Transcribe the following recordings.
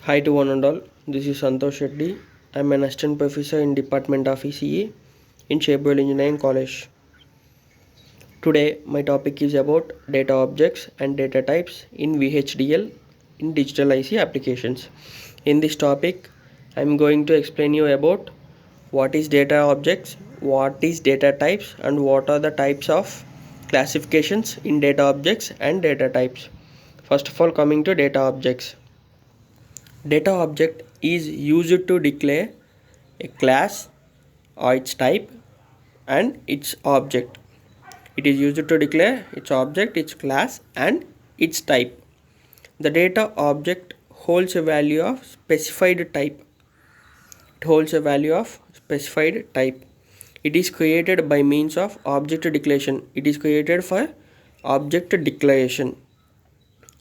Hi to one and all. This is Santosh Reddy. I'm an assistant professor in Department of ECE in Shapeworld Engineering College. Today, my topic is about data objects and data types in VHDL in digital IC applications. In this topic, I'm going to explain you about what is data objects, what is data types, and what are the types of classifications in data objects and data types. First of all, coming to data objects. Data object is used to declare a class or its type and its object. It is used to declare its object, its class and its type. The data object holds a value of specified type. It holds a value of specified type. It is created by means of object declaration. It is created for object declaration.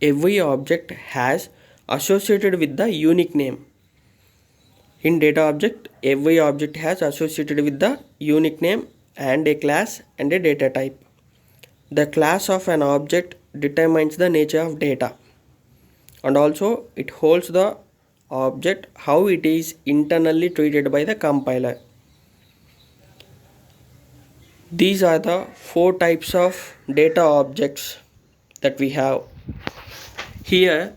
Every object has associated with the unique name. In data object, every object has associated with the unique name and a class and a data type. The class of an object determines the nature of data, and also it holds the object how it is internally treated by the compiler. These are the four types of data objects that we have. Here,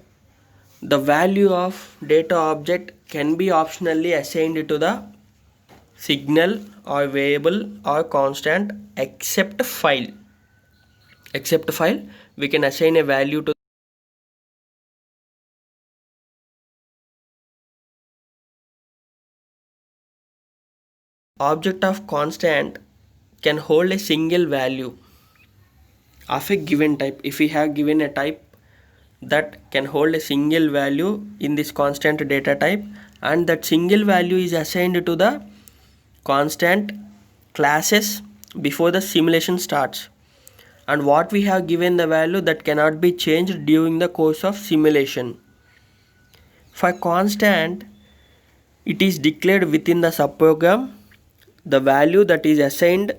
the value of data object can be optionally assigned to the signal or variable or constant except file. Except file, we can assign a value to object of constant can hold a single value of a given type. If we have given a type that can hold a single value in this constant data type, and that single value is assigned to the constant classes before the simulation starts, and what we have given the value that cannot be changed during the course of simulation. For constant, it is declared within the subprogram. The value that is assigned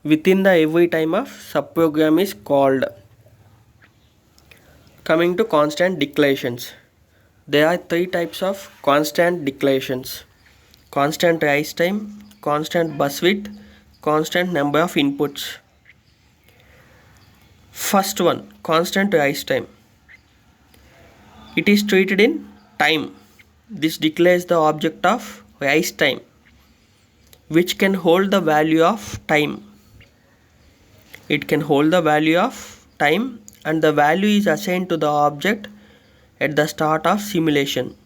within the every time of subprogram is called. Coming to constant declarations, there are three types of constant declarations: constant rise time, constant bus width, constant number of inputs. First one, constant rise time. It is treated in time. This declares the object of rise time, which can hold the value of time. It can hold the value of time, and the value is assigned to the object at the start of simulation.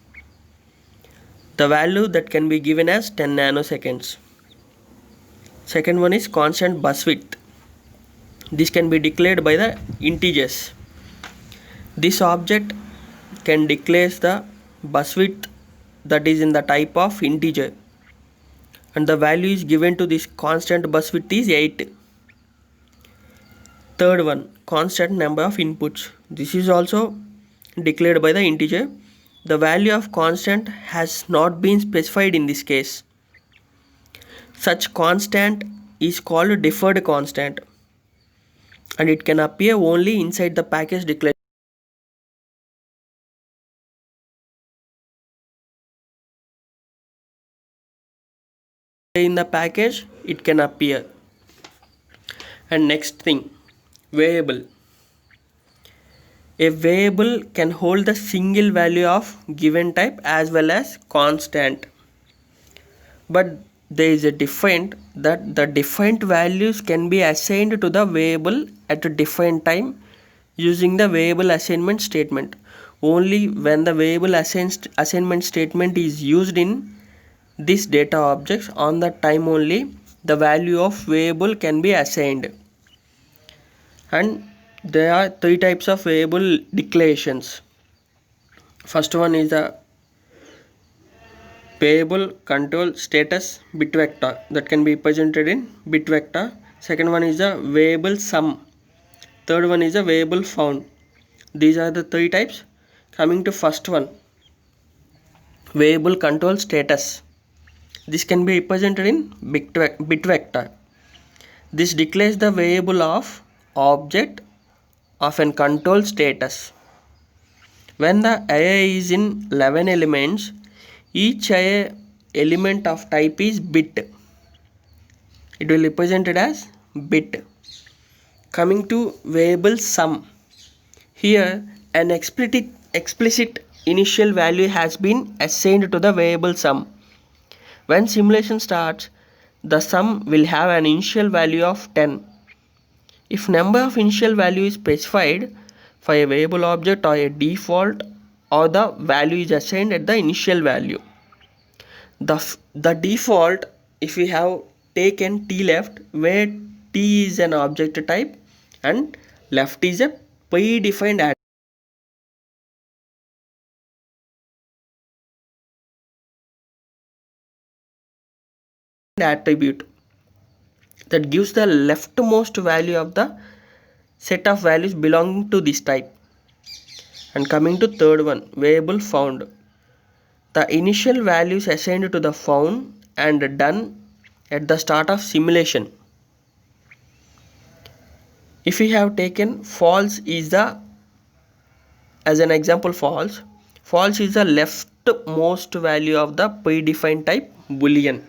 The value that can be given as 10 nanoseconds. Second one is constant bus width. This can be declared by the integers. This object can declare the bus width that is in the type of integer, and the value is given to this constant bus width is 8. Third one, constant number of inputs. This is also declared by the integer. The value of constant has not been specified in this case. Such constant is called deferred constant, and it can appear only inside the package declaration. In the package it can appear. And next thing, variable. A variable can hold the single value of given type as well as constant, but there is a different that the different values can be assigned to the variable at a different time using the variable assignment statement. Only when the variable assignment statement is used in this data objects, on that time only the value of variable can be assigned. And there are three types of variable declarations. First one is the variable control status bit vector that can be represented in bit vector. Second one is the variable sum. Third one is the variable found. These are the three types. Coming to first one, variable control status. This can be represented in bit vector. This declares the variable of object of an control status. When the array is in 11 elements, each array element of type is bit. It will be represented as bit. Coming to variable sum. Here an explicit initial value has been assigned to the variable sum. When simulation starts, the sum will have an initial value of 10. If number of initial value is specified for a variable object or a default, or the value is assigned at the initial value. The default, if we have taken t left, where t is an object type and left is a predefined attribute that gives the leftmost value of the set of values belonging to this type. And coming to third one, variable found. The initial values assigned to the found and done at the start of simulation. If we have taken false is the, as an example, false is the leftmost value of the predefined type boolean.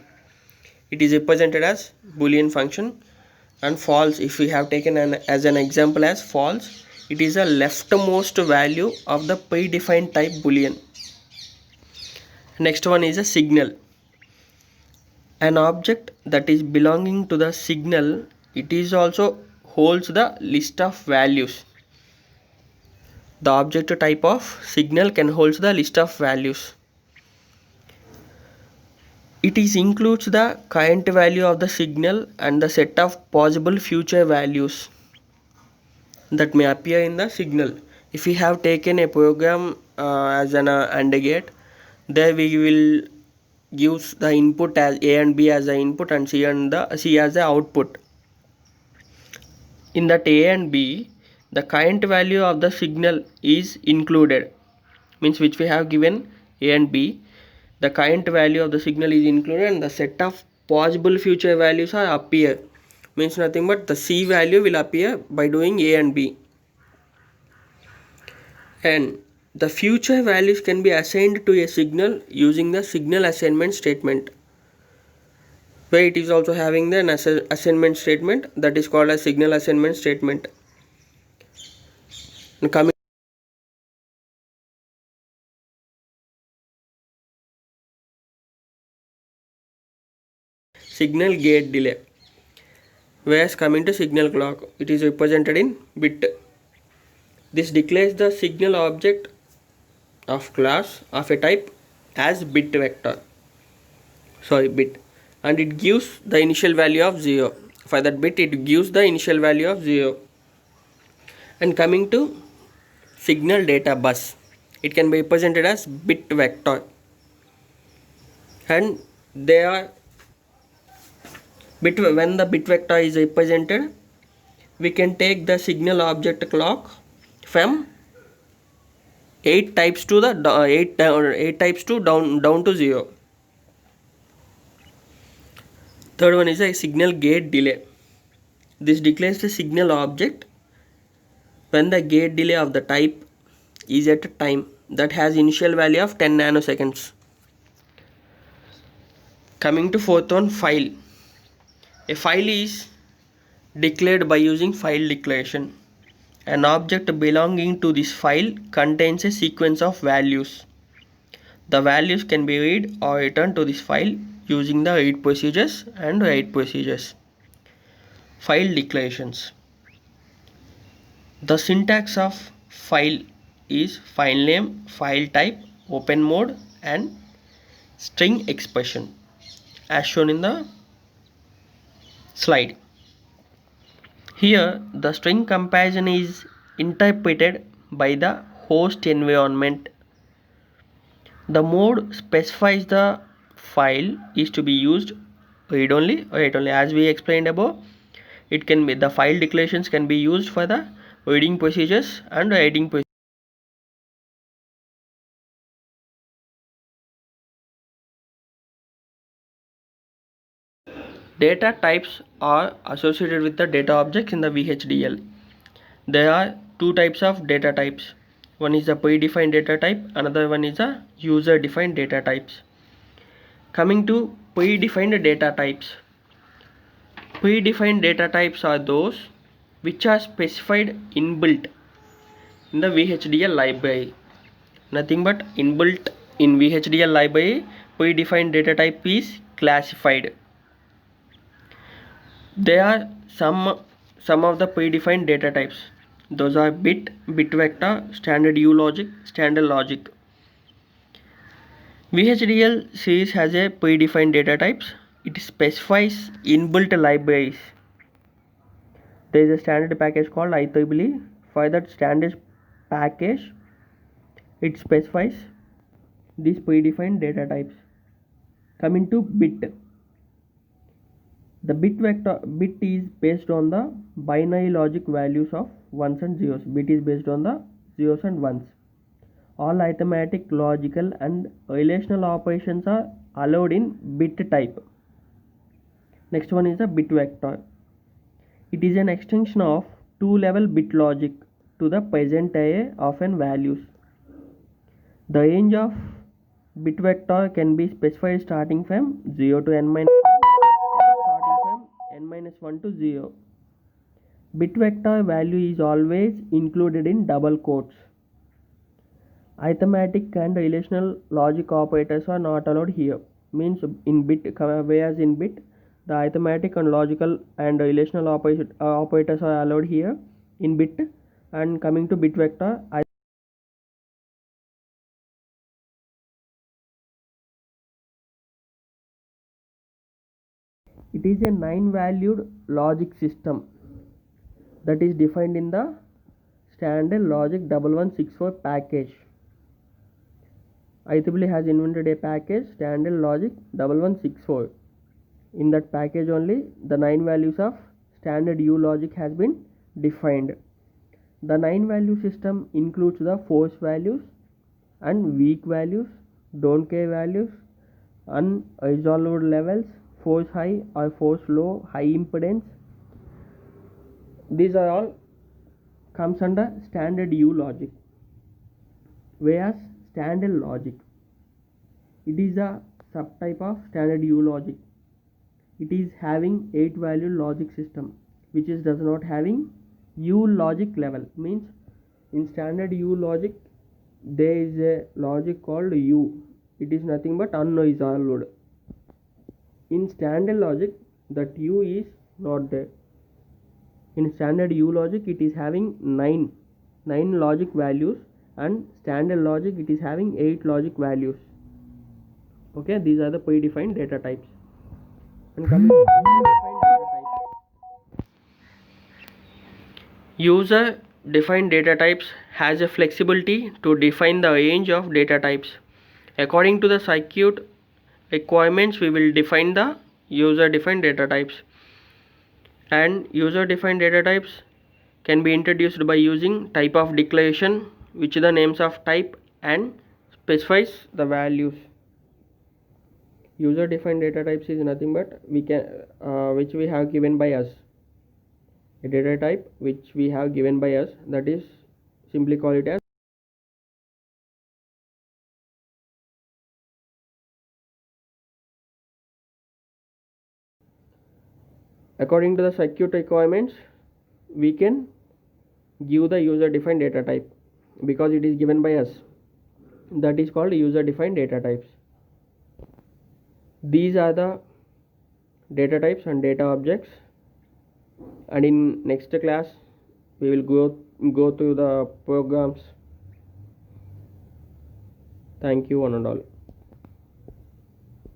It is represented as boolean function. And false, if we have taken as an example as false, it is a leftmost value of the predefined type boolean. Next one is a signal. An object that is belonging to the signal, it is also holds the list of values. The object type of signal can hold the list of values. It is includes the current value of the signal and the set of possible future values that may appear in the signal. If we have taken a program as an AND gate, there we will use the input as A and B as the input and C as the output. In that A and B, the current value of the signal is included, means which we have given A and B, the current value of the signal is included and the set of possible future values are appear, means nothing but the C value will appear by doing A and B. And the future values can be assigned to a signal using the signal assignment statement, where it is also having the assignment statement that is called as signal assignment statement. And coming signal gate delay, whereas coming to signal clock, it is represented in bit. This declares the signal object of class of a type as bit, and it gives the initial value of 0. For that bit, it gives the initial value of 0. And coming to signal data bus, it can be represented as bit vector, and they are when the bit vector is represented, we can take the signal object clock from 8 types to the 8 types to down to 0. Third one is a signal gate delay. This declares the signal object when the gate delay of the type is at a time that has initial value of 10 nanoseconds. Coming to fourth one, file. A file is declared by using file declaration. An object belonging to this file contains a sequence of values. The values can be read or written to this file using the read procedures and write procedures. File declarations. The syntax of file is file name, file type, open mode and string expression as shown in the slide. Here the string comparison is interpreted by the host environment. The mode specifies the file is to be used read only or write only. As we explained above, it can be the file declarations can be used for the reading procedures and writing procedures. Data types are associated with the data objects in the VHDL. There are two types of data types. One is the predefined data type, another one is the user defined data types. Coming to predefined data types. Predefined data types are those which are specified inbuilt in the VHDL library. Nothing but inbuilt in VHDL library, predefined data type is classified. There are some of the predefined data types. Those are bit vector, standard U logic, standard logic. VHDL series has a predefined data types. It specifies inbuilt libraries. There is a standard package called IEEE. For that standard package, it specifies these predefined data types. Coming to bit. The bit is based on the binary logic values of ones and zeros. Bit is based on the zeros and ones. All arithmetic, logical and relational operations are allowed in bit type. Next one is the bit vector. It is an extension of two-level bit logic to the present array of n values. The range of bit vector can be specified starting from 0 to n minus 1 to 0. Bit vector value is always included in double quotes. Arithmetic and relational logic operators are not allowed here. Means in bit, whereas in bit, the arithmetic and logical and relational operators are allowed here in bit. And coming to bit vector, it is a 9-valued logic system that is defined in the standard logic 1164 package. IEEE has invented a package standard logic 1164. In that package only the 9 values of standard U logic has been defined. The 9-value system includes the force values and weak values, don't care values, unresolved levels, force high or force low, high impedance. These are all comes under standard U logic. Whereas standard logic, it is a subtype of standard U logic. It is having 8-value logic system which is does not having U logic level. Means in standard U logic there is a logic called U. It is nothing but unresolved. In standard logic that U is not there. In standard U logic it is having 9 logic values, and standard logic it is having 8 logic values. Okay, these are the predefined data types. And coming to user-defined data types. User-defined data types has a flexibility to define the range of data types. According to the circuit requirements, we will define the user-defined data types. And user-defined data types can be introduced by using type of declaration, which is the names of type and specifies the values. User defined data types is nothing but we can which we have given by us, a data type which we have given by us, that is simply call it as. According to the circuit requirements, we can give the user defined data type because it is given by us. That is called user defined data types. These are the data types and data objects, and in next class we will go through the programs. Thank you one and all.